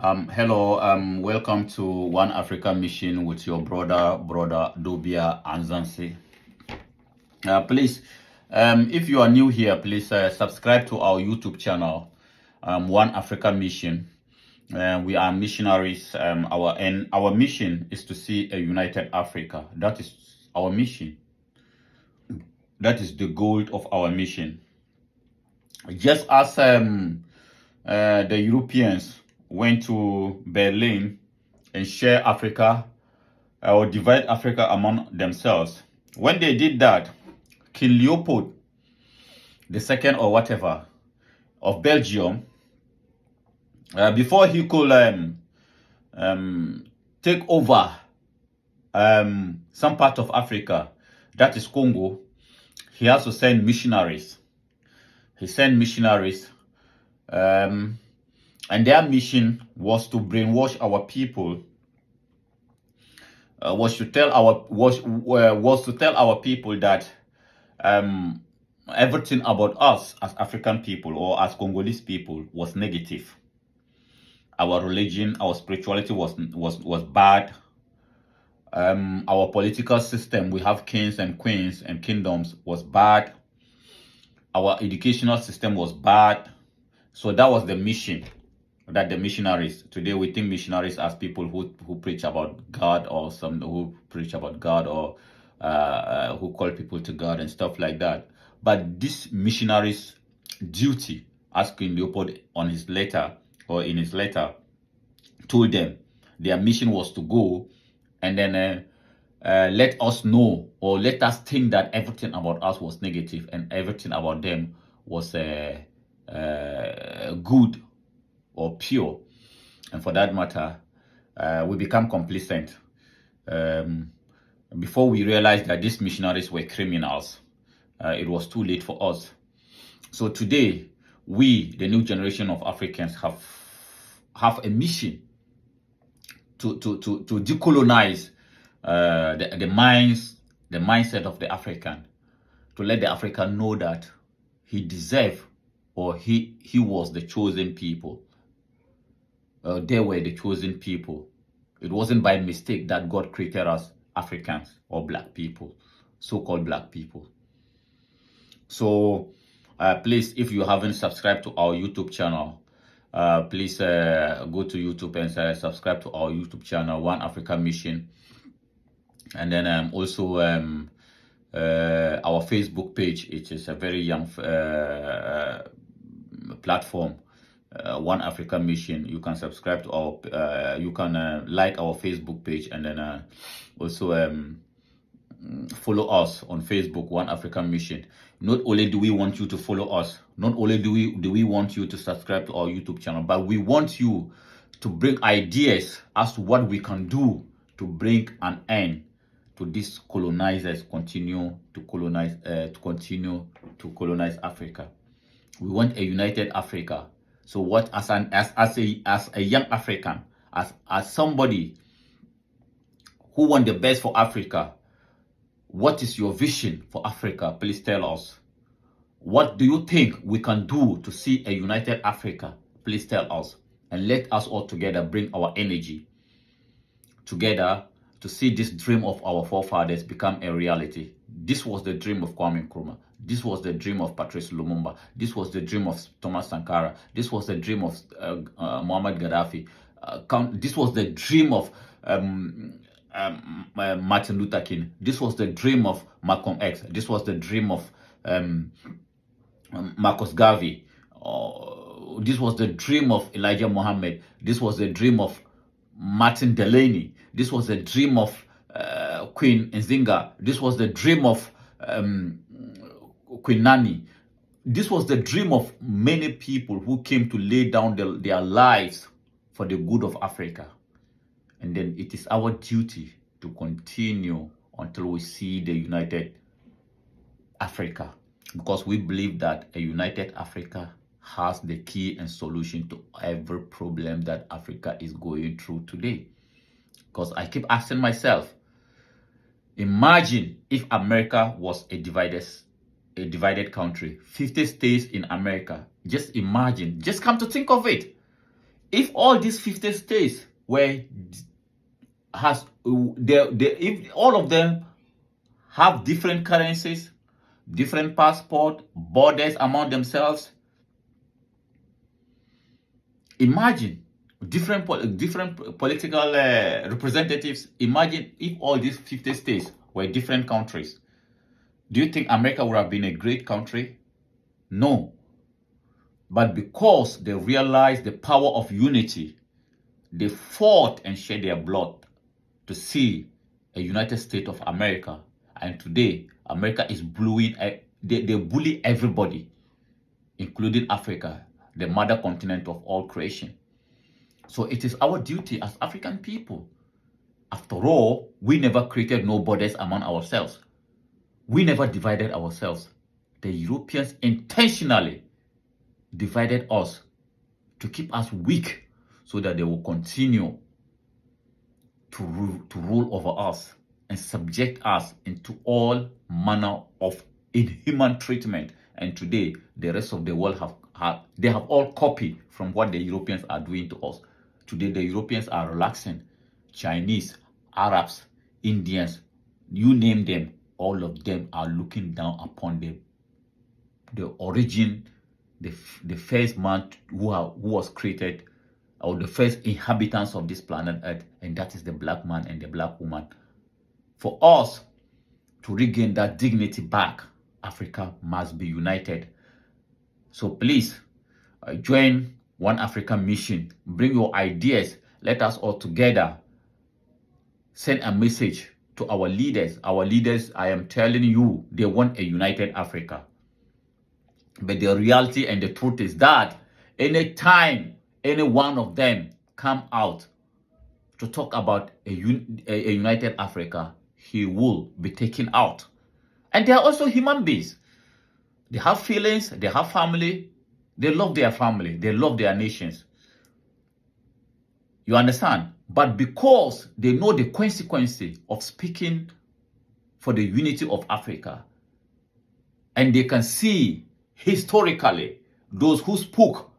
Hello, welcome to One Africa Mission with your brother Dobia and Zansi. Please, if you are new here, please subscribe to our YouTube channel, One Africa Mission. We are missionaries. Our mission is to see a united Africa. That is our mission. That is the goal of our mission. Just as the Europeans went to Berlin and share Africa or divide Africa among themselves. When they did that, King Leopold II or whatever of Belgium, before he could take over some part of Africa, that is Congo, he has to send missionaries. He sent missionaries, and their mission was to brainwash our people. Was to tell our people that everything about us as African people or as Congolese people was negative. Our religion, our spirituality was bad. Our political system, we have kings and queens and kingdoms, was bad. Our educational system was bad. So that was the mission that the missionaries, today we think missionaries as people who preach about God, or some who preach about God, or who call people to God and stuff like that. But this missionaries' duty, as King Leopold on his letter or in his letter told them, their mission was to go and then let us know, or let us think that everything about us was negative and everything about them was good or pure. And for that matter, we become complacent before we realized that these missionaries were criminals. It was too late for us. So today, we, the new generation of Africans, have a mission to decolonize the mindset of the African, to let the African know that he deserved, or he was the chosen people. They were the chosen people. It wasn't by mistake that God created us Africans or black people, so-called black people. So please, if you haven't subscribed to our YouTube channel, please go to YouTube and subscribe to our YouTube channel, One Africa Mission. And then also our Facebook page. It is a very young platform, One Africa Mission. You can subscribe to our, you can like our Facebook page, and then also follow us on Facebook, One Africa Mission. Not only do we want you to follow us, not only do we want you to subscribe to our YouTube channel, but we want you to bring ideas as to what we can do to bring an end to these colonizers continue to colonize Africa. We want a united Africa. So what, as a young African, as somebody who want the best for Africa, what is your vision for Africa? Please tell us. What do you think we can do to see a united Africa? Please tell us. And let us all together bring our energy together to see this dream of our forefathers become a reality. This was the dream of Kwame Nkrumah. This was the dream of Patrice Lumumba. This was the dream of Thomas Sankara. This was the dream of Muammar Gaddafi. This was the dream of Martin Luther King. This was the dream of Malcolm X. This was the dream of Marcus Garvey. This was the dream of Elijah Muhammad. This was the dream of Martin Delaney. This was the dream of Queen Nzinga. This was the dream of Queen Nani. This was the dream of many people who came to lay down their lives for the good of Africa. And then it is our duty to continue until we see the united Africa, because we believe that a united Africa has the key and solution to every problem that Africa is going through today. Because I keep asking myself, imagine if America was a divided country, 50 states in America. Just imagine, just come to think of it. If all these 50 states were if all of them have different currencies, different passport, borders among themselves, imagine different political representatives. Imagine if all these 50 states were different countries. Do you think America would have been a great country? No. But because they realized the power of unity, they fought and shed their blood to see a United States of America. And today, America is they bully everybody, including Africa, the mother continent of all creation. So it is our duty as African people. After all, we never created no borders among ourselves. We never divided ourselves. The Europeans intentionally divided us to keep us weak so that they will continue to rule over us and subject us into all manner of inhuman treatment. And today, the rest of the world have all copied from what the Europeans are doing to us. Today, the Europeans are relaxing. Chinese, Arabs, Indians, you name them, all of them are looking down upon the origin, the first man who was created, or the first inhabitants of this planet Earth, and that is the black man and the black woman. For us to regain that dignity back, Africa must be united. So please join One African Mission. Bring your ideas. Let us all together send a message to our leaders. Our leaders, I am telling you, they want a united Africa. But the reality and the truth is that anytime any one of them come out to talk about a united Africa, he will be taken out. And they are also human beings. They have feelings, they have family, they love their family, they love their nations. You understand? But because they know the consequences of speaking for the unity of Africa, and they can see historically those who spoke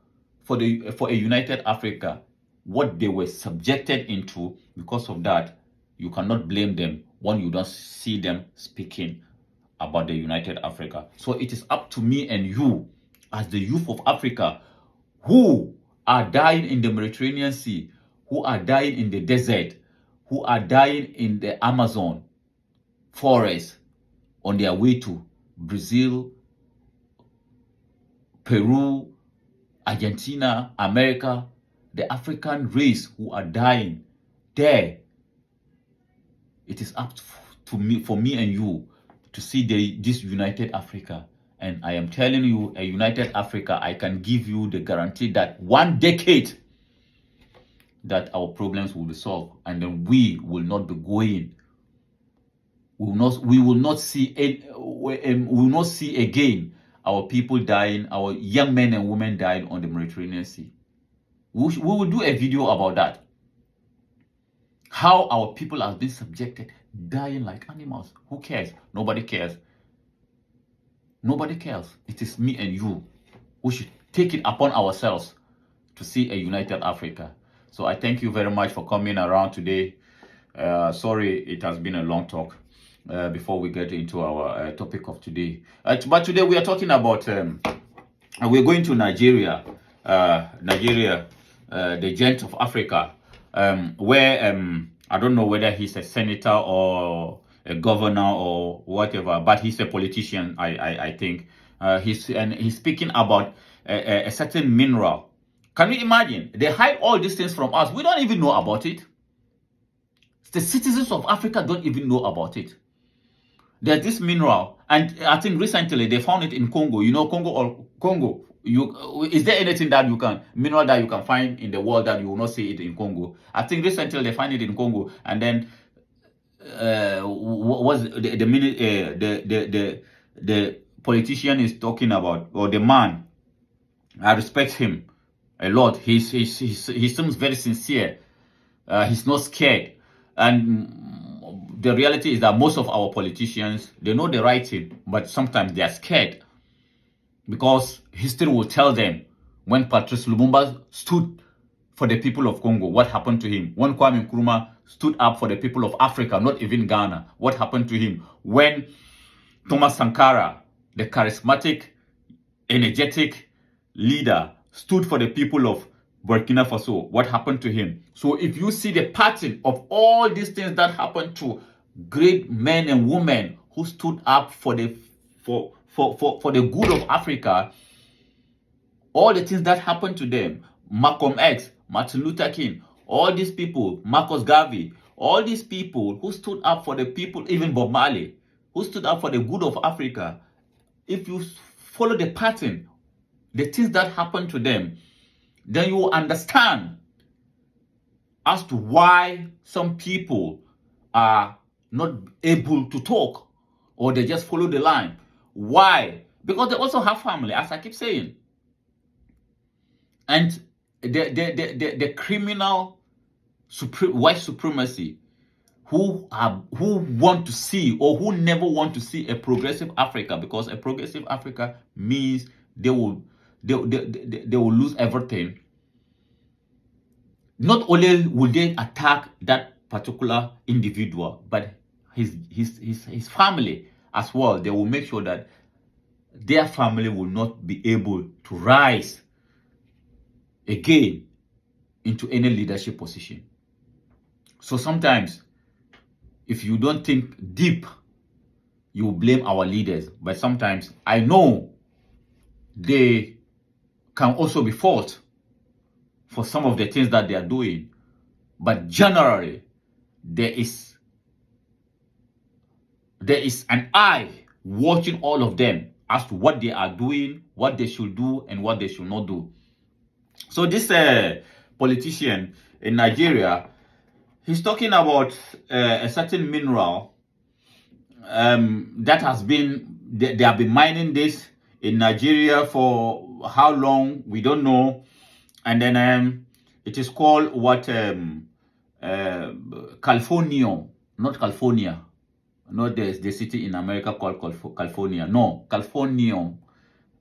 for a united Africa, what they were subjected into, because of that, you cannot blame them when you don't see them speaking about the united Africa. So it is up to me and you, as the youth of Africa, who are dying in the Mediterranean Sea, who are dying in the desert, who are dying in the Amazon forest on their way to Brazil, Peru, Argentina, America, the African race who are dying there. It is up to me, for me and you, to see this united Africa. And I am telling you, a united Africa, I can give you the guarantee that 1 decade that our problems will be solved, and then we will not be going. We will not see again our people dying, our young men and women dying on the Mediterranean Sea. We will do a video about that. How our people have been subjected, dying like animals. Who cares? Nobody cares. Nobody cares. It is me and you who should take it upon ourselves to see a united Africa. So I thank you very much for coming around today. Sorry, it has been a long talk before we get into our topic of today. But today we are talking about, we're going to Nigeria, the giant of Africa, where I don't know whether he's a senator or a governor or whatever, but he's a politician, I think. He's speaking about a certain mineral. Can you imagine? They hide all these things from us. We don't even know about it. The citizens of Africa don't even know about it. There's this mineral, and I think recently they found it in Congo. You know, Congo. Is there anything that mineral that you can find in the world that you will not see it in Congo? I think recently they find it in Congo, and then what was the politician is talking about, or the man? I respect him a lot. He seems very sincere. He's not scared, and the reality is that most of our politicians, they know the right thing, but sometimes they are scared, because history will tell them when Patrice Lumumba stood for the people of Congo, what happened to him? When Kwame Nkrumah stood up for the people of Africa, not even Ghana, what happened to him? When Thomas Sankara, the charismatic, energetic leader, stood for the people of Burkina Faso, what happened to him? So if you see the pattern of all these things that happened to great men and women who stood up for the good of Africa, all the things that happened to them, Malcolm X, Martin Luther King, all these people, Marcus Garvey, all these people who stood up for the people, even Bob Marley, who stood up for the good of Africa, if you follow the pattern, the things that happened to them, then you will understand as to why some people are not able to talk, or they just follow the line. Why? Because they also have family, as I keep saying. And the criminal white supremacy who want to see, or who never want to see, a progressive Africa, because a progressive Africa means they will lose everything. Not only will they attack that particular individual, but his family as well. They will make sure that their family will not be able to rise again into any leadership position. So sometimes, if you don't think deep, you blame our leaders. But sometimes I know they can also be fault for some of the things that they are doing. But generally, there is an eye watching all of them as to what they are doing, what they should do, and what they should not do. So this politician in Nigeria, he's talking about a certain mineral that has been, they have been mining this in Nigeria for how long, we don't know. And then it is called what, Californium, not California, not the city in America called California, no, Californium.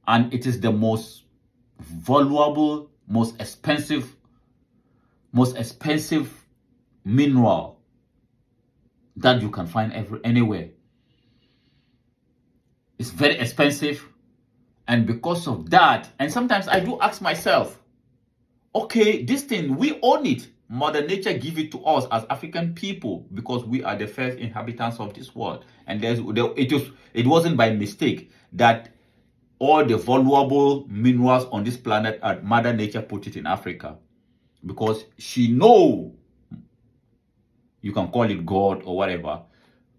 And it is the most valuable, most expensive mineral that you can find anywhere. It's very expensive, and because of that, and sometimes I do ask myself, okay, this thing, we own it. Mother Nature give it to us as African people because we are the first inhabitants of this world. And it wasn't by mistake that all the valuable minerals on this planet, Mother Nature put it in Africa, because she knows, you can call it God or whatever,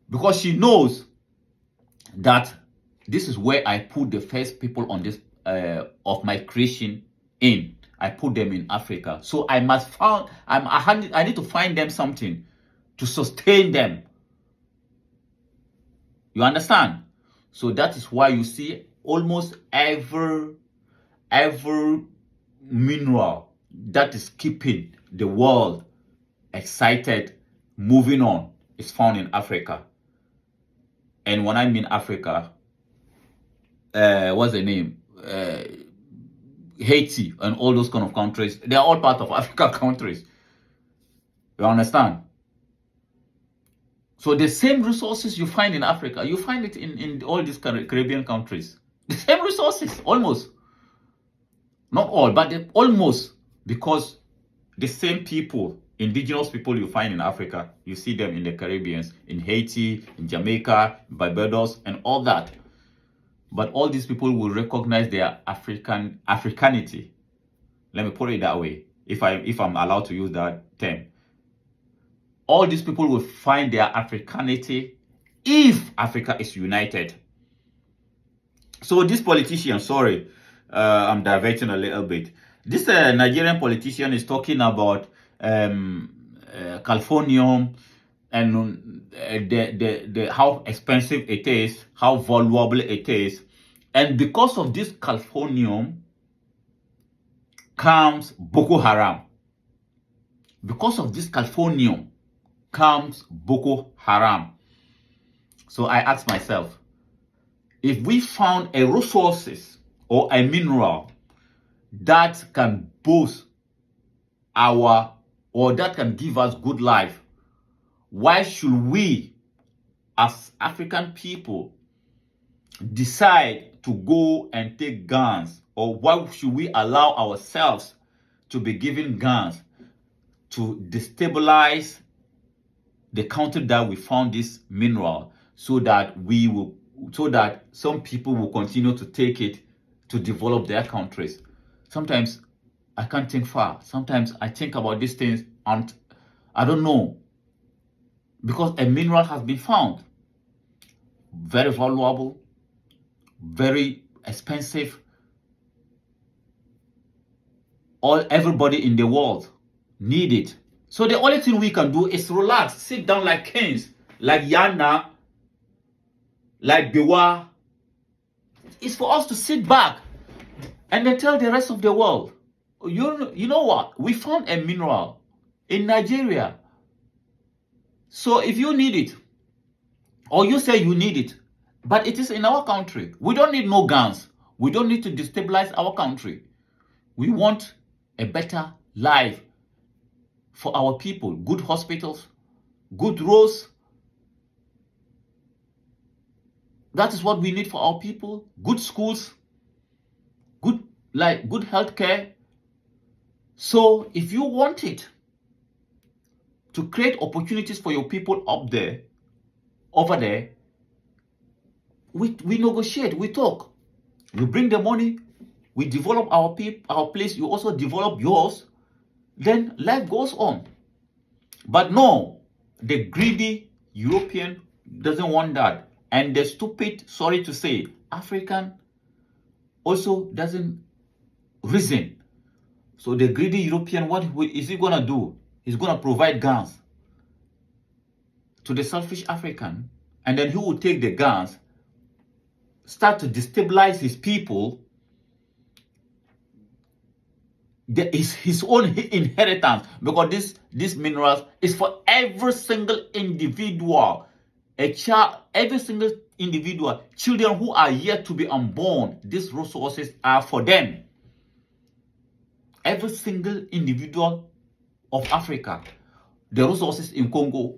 because she knows that this is where I put the first people on this of my creation in. I put them in Africa. So I need to find them something to sustain them. You understand? So that is why you see almost every mineral that is keeping the world excited, moving on, is found in Africa. And when I mean Africa, what's the name? Haiti and all those kind of countries, they are all part of African countries. You understand? So the same resources you find in Africa, you find it in all these Caribbean countries. The same resources, almost. Not all, but almost. Because the same people, indigenous people you find in Africa, you see them in the Caribbean, in Haiti, in Jamaica, Barbados, and all that. But all these people will recognize their Africanity. Let me put it that way, if I'm allowed to use that term. All these people will find their Africanity if Africa is united. So this politician, sorry, I'm diverting a little bit. This Nigerian politician is talking about Californium and the how expensive it is, how valuable it is. And because of this Californium comes Boko Haram. Because of this Californium comes Boko Haram. So I ask myself, if we found a resources or a mineral that can boost that can give us good life, why should we as African people decide to go and take guns? Or why should we allow ourselves to be given guns to destabilize the country that we found this mineral, so that some people will continue to take it to develop their countries? Sometimes I can't think far. Sometimes I think about these things and I don't know, because a mineral has been found, very valuable, very expensive. Everybody in the world need it. So the only thing we can do is relax, sit down like kings, like Yana, like Bewa. It's for us to sit back and then tell the rest of the world, you know what? We found a mineral in Nigeria. So if you need it, or you say you need it, but it is in our country, we don't need no guns. We don't need to destabilize our country. We want a better life for our people, good hospitals, good roads. That is what we need for our people. Good schools, good health care. So if you want it to create opportunities for your people over there, we negotiate, we talk. We bring the money, we develop our place, you also develop yours, then life goes on. But no, the greedy European doesn't want that. And the stupid, sorry to say, African also doesn't reason. So the greedy European, what is he going to do? He's going to provide guns to the selfish African, and then he will take the guns, start to destabilize his people. There is his own inheritance, because this minerals is for every single individual, a child, every single individual, children who are yet to be unborn. These resources are for them. Every single individual of Africa. The resources in Congo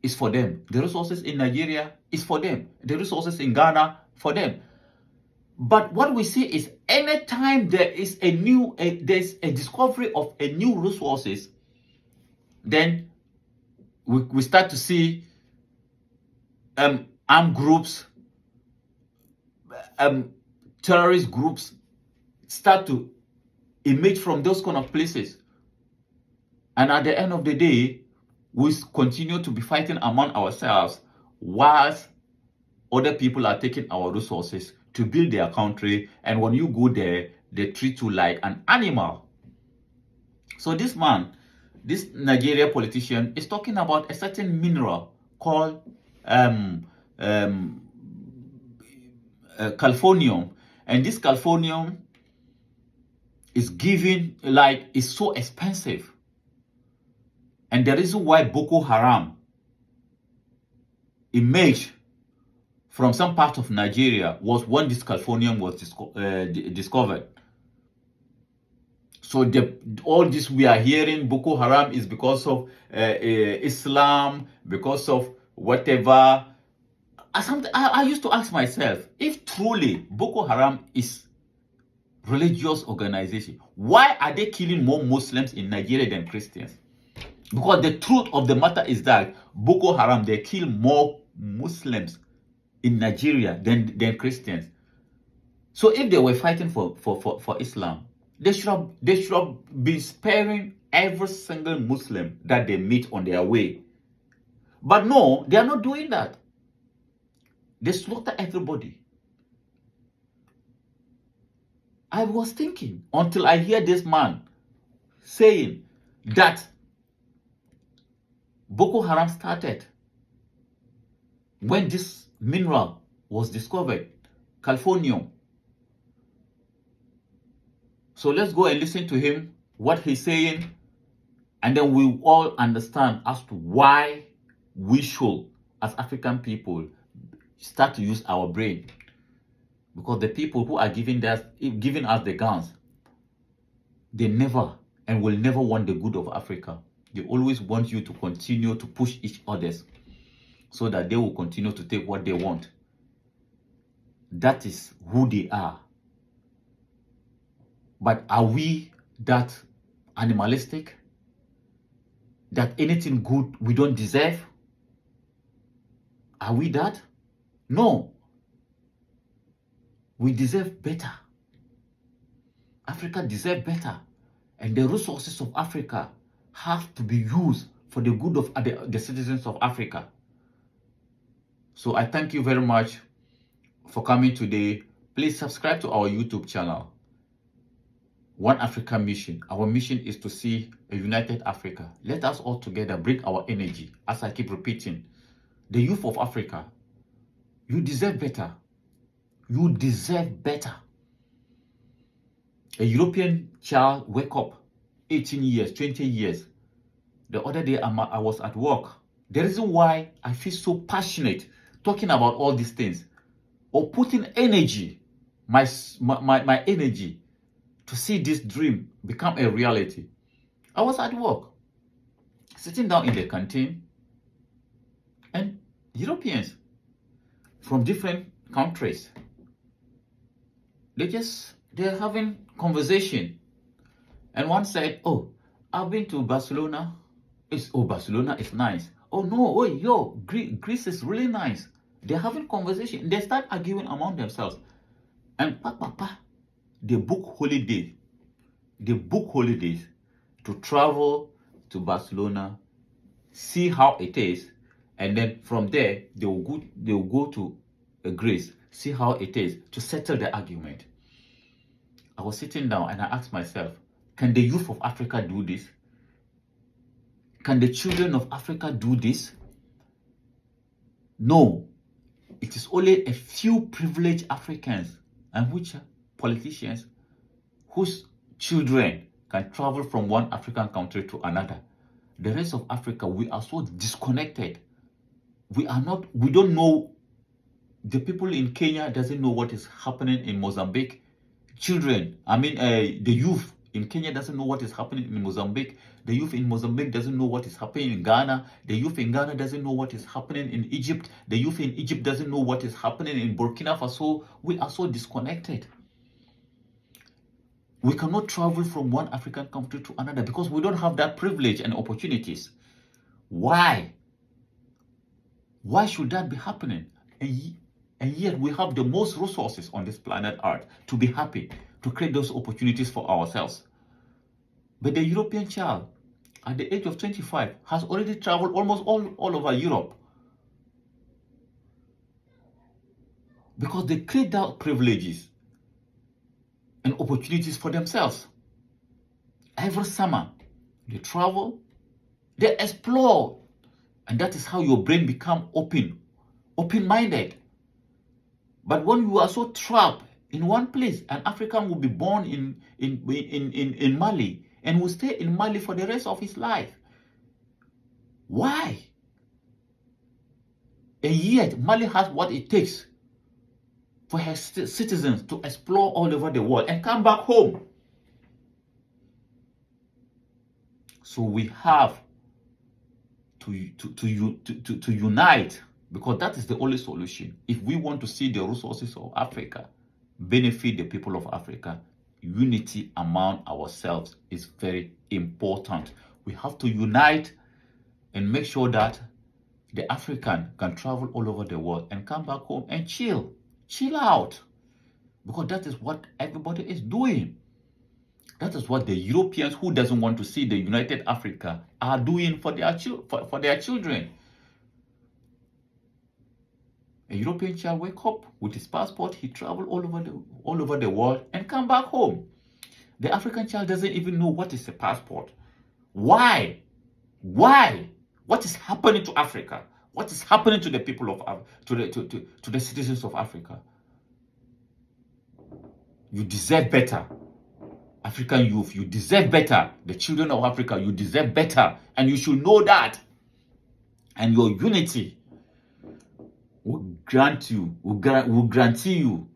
is for them. The resources in Nigeria is for them. The resources in Ghana for them. But what we see is, anytime there is there's a discovery of a new resources, then we start to see armed groups, terrorist groups start to emerge from those kind of places. And at the end of the day, we continue to be fighting among ourselves, whilst other people are taking our resources to build their country. And when you go there, they treat you like an animal. So this man, this Nigeria politician, is talking about a certain mineral called californium. And this californium is is so expensive. And the reason why Boko Haram emerged from some part of Nigeria was when this californium was discovered. So all this we are hearing, Boko Haram, is because of Islam, because of whatever. I used to ask myself, if truly Boko Haram is religious organization, why are they killing more Muslims in Nigeria than Christians? Because the truth of the matter is that Boko Haram, they kill more Muslims in Nigeria than Christians. So if they were fighting for Islam, they should have been sparing every single Muslim that they meet on their way. But no, they are not doing that. They slaughter everybody. I was thinking, until I hear this man saying that Boko Haram started when this mineral was discovered, californium. So let's go and listen to him, what he's saying, and then we all understand as to why we should, as African people, start to use our brain. Because the people who are giving us the guns, they never and will never want the good of Africa. They always want you to continue to push each others so that they will continue to take what they want. That is who they are. But are we that animalistic? That anything good we don't deserve? Are we that? No. We deserve better. Africa deserves better. And the resources of Africa have to be used for the good of the citizens of Africa. So I thank you very much for coming today. Please subscribe to our YouTube channel, One Africa Mission. Our mission is to see a united Africa. Let us all together bring our energy. As I keep repeating, the youth of Africa, you deserve better. You deserve better. A European child wake up, 18 years, 20 years. The other day I was at work. The reason why I feel so passionate talking about all these things, or putting energy, my energy to see this dream become a reality. I was at work, sitting down in the canteen, and Europeans from different countries, they're having conversation. And one said, oh, I've been to Barcelona. Barcelona is nice. Oh no, oh yo, Greece is really nice. They're having conversation. They start arguing among themselves. And they book holiday. They book holidays to travel to Barcelona, see how it is, and then from there they will go to Greece, see how it is, to settle the argument. I was sitting down and I asked myself, can the youth of Africa do this? Can the children of Africa do this? No. It is only a few privileged Africans and which politicians whose children can travel from one African country to another. The rest of Africa, we are so disconnected. We don't know. The people in Kenya doesn't know what is happening in Mozambique. The youth in Kenya doesn't know what is happening in Mozambique. The youth in Mozambique doesn't know what is happening in Ghana. The youth in Ghana doesn't know what is happening in Egypt. The youth in Egypt doesn't know what is happening in Burkina Faso. We are so disconnected. We cannot travel from one African country to another because we don't have that privilege and opportunities. Why? Why should that be happening? And yet we have the most resources on this planet Earth to be happy, to create those opportunities for ourselves. But the European child, at the age of 25, has already traveled almost all over Europe. Because they create that privileges and opportunities for themselves. Every summer, they travel, they explore. And that is how your brain becomes open-minded. But when you are so trapped in one place, an African will be born in Mali and will stay in Mali for the rest of his life. Why? And yet, Mali has what it takes for her citizens to explore all over the world and come back home. So we have to unite, because that is the only solution. If we want to see the resources of Africa benefit the people of Africa, unity among ourselves is very important. We have to unite and make sure that the African can travel all over the world and come back home and chill out, because that is what everybody is doing. That is what the Europeans who doesn't want to see the united Africa are doing for their children. A European child wake up with his passport, he travel all over the world and come back home. The African child doesn't even know what is a passport. Why? What is happening to Africa? What is happening to the people of to the citizens of Africa? You deserve better. African youth, you deserve better. The children of Africa, you deserve better. And you should know that. And your unity will guarantee you.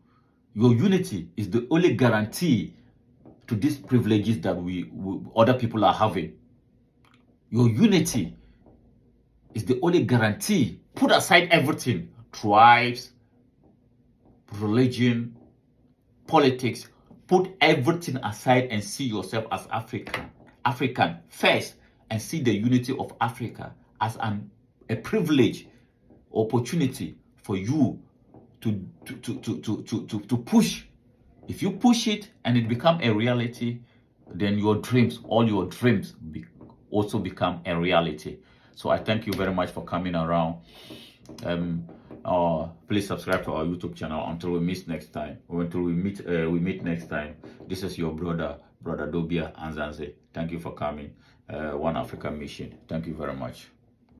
Your unity is the only guarantee to these privileges that we other people are having. Your unity is the only guarantee. Put aside everything, tribes, religion, politics. Put everything aside and see yourself as African first, and see the unity of Africa as a privilege, opportunity for you to push. If you push it and it become a reality, then your dreams, all your dreams also become a reality. So I thank you very much for coming around. Please subscribe to our YouTube channel until we meet next time. Until we meet next time. This is your brother Dobia Anzansi. Thank you for coming. One African Mission. Thank you very much.